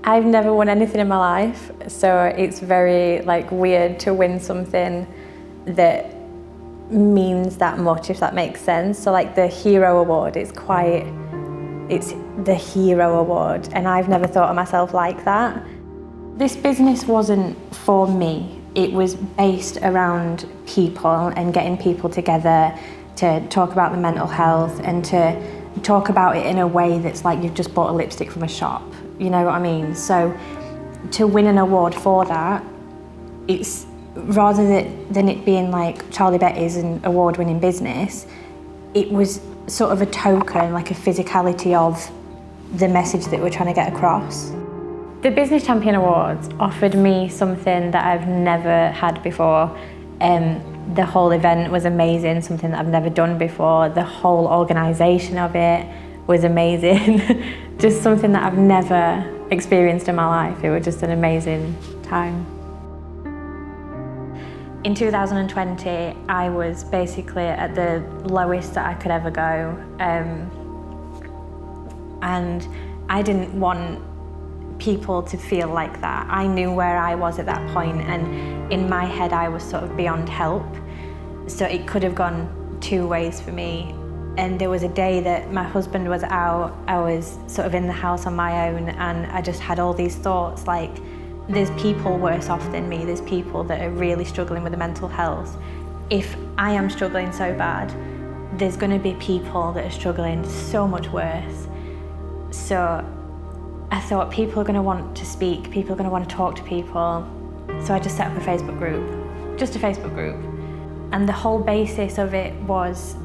I've never won anything in my life, so it's very weird to win something that means that much, if that makes sense. So the hero award, it's the hero award, and I've never thought of myself like that. This business wasn't for me. It was based around people and getting people together to talk about the mental health and to talk about it in a way that's like you've just bought a lipstick from a shop, you know what I mean? So to win an award for that, it's rather than it being like Charlie Betty's an award-winning business, it was sort of a token, like a physicality of the message that we're trying to get across. The Business Champion Awards offered me something that I've never had before. The whole event was amazing, something that I've never done before. The whole organisation of it was amazing. Just something that I've never experienced in my life. It was just an amazing time. In 2020, I was basically at the lowest that I could ever go. And I didn't want people to feel like that. I knew where I was at that point, and in my head I was sort of beyond help. So it could have gone two ways for me. And there was a day that my husband was out, I was sort of in the house on my own, and I just had all these thoughts like, there's people worse off than me, there's people that are really struggling with the mental health. If I am struggling so bad, there's going to be people that are struggling so much worse. So I thought people are going to want to speak, people are going to want to talk to people. So I just set up a Facebook group, just a Facebook group. And the whole basis of it was,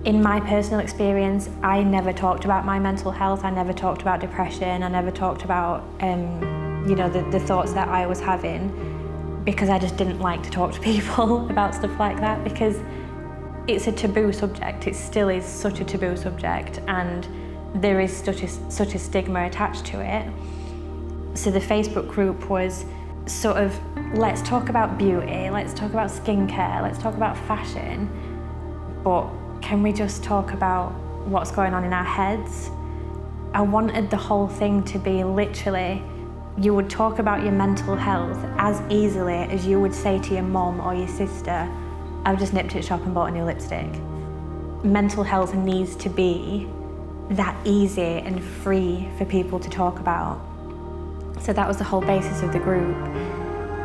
in my personal experience, I never talked about my mental health, I never talked about depression, I never talked about the thoughts that I was having, because I just didn't like to talk to people about stuff like that, because it's a taboo subject. It still is such a taboo subject, and there is such a stigma attached to it. So the Facebook group was sort of, let's talk about beauty, let's talk about skincare, let's talk about fashion, but can we just talk about what's going on in our heads? I wanted the whole thing to be literally, you would talk about your mental health as easily as you would say to your mom or your sister, I've just nipped to the shop and bought a new lipstick. Mental health needs to be that easy and free for people to talk about. So that was the whole basis of the group.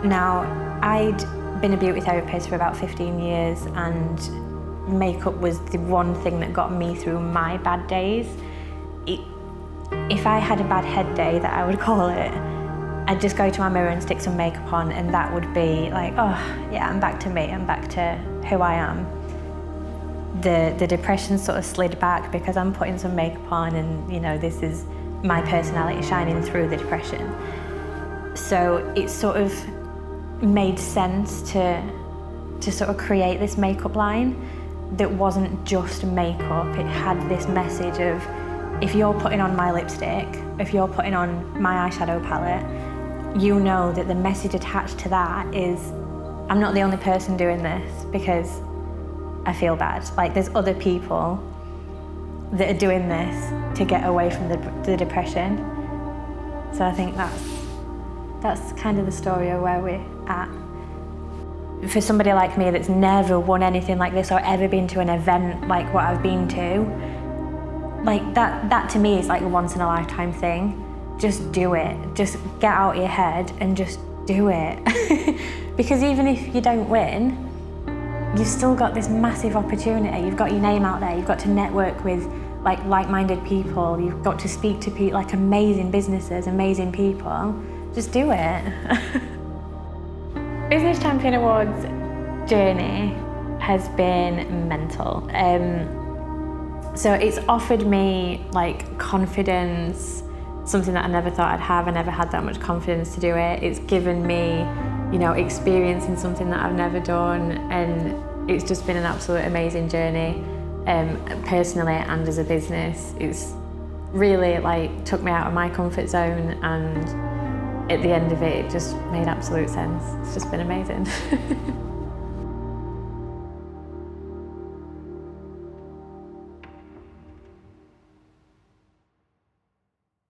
Now, I'd been a beauty therapist for about 15 years, and makeup was the one thing that got me through my bad days. If I had a bad head day, that I would call it, I'd just go to my mirror and stick some makeup on, and that would be like, oh yeah, I'm back to me, I'm back to who I am. The depression sort of slid back because I'm putting some makeup on, and this is my personality shining through the depression. So it sort of made sense to sort of create this makeup line that wasn't just makeup. It had this message of, if you're putting on my lipstick, if you're putting on my eyeshadow palette, you know that the message attached to that is, I'm not the only person doing this because I feel bad. Like, there's other people that are doing this to get away from the depression. So I think that's kind of the story of where we're at. For somebody like me that's never won anything like this or ever been to an event like what I've been to, like that to me is like a once in a lifetime thing. Just do it. Just get out your head and just do it. Because even if you don't win, you've still got this massive opportunity. You've got your name out there. You've got to network with like-minded people. You've got to speak to people, like amazing businesses, amazing people. Just do it. Business Champion Awards journey has been mental. So it's offered me like confidence, something that I never thought I'd have. I never had that much confidence to do it. It's given me, experience in something that I've never done, and it's just been an absolute amazing journey, personally and as a business. It's really took me out of my comfort zone, and at the end of it, it just made absolute sense. It's just been amazing.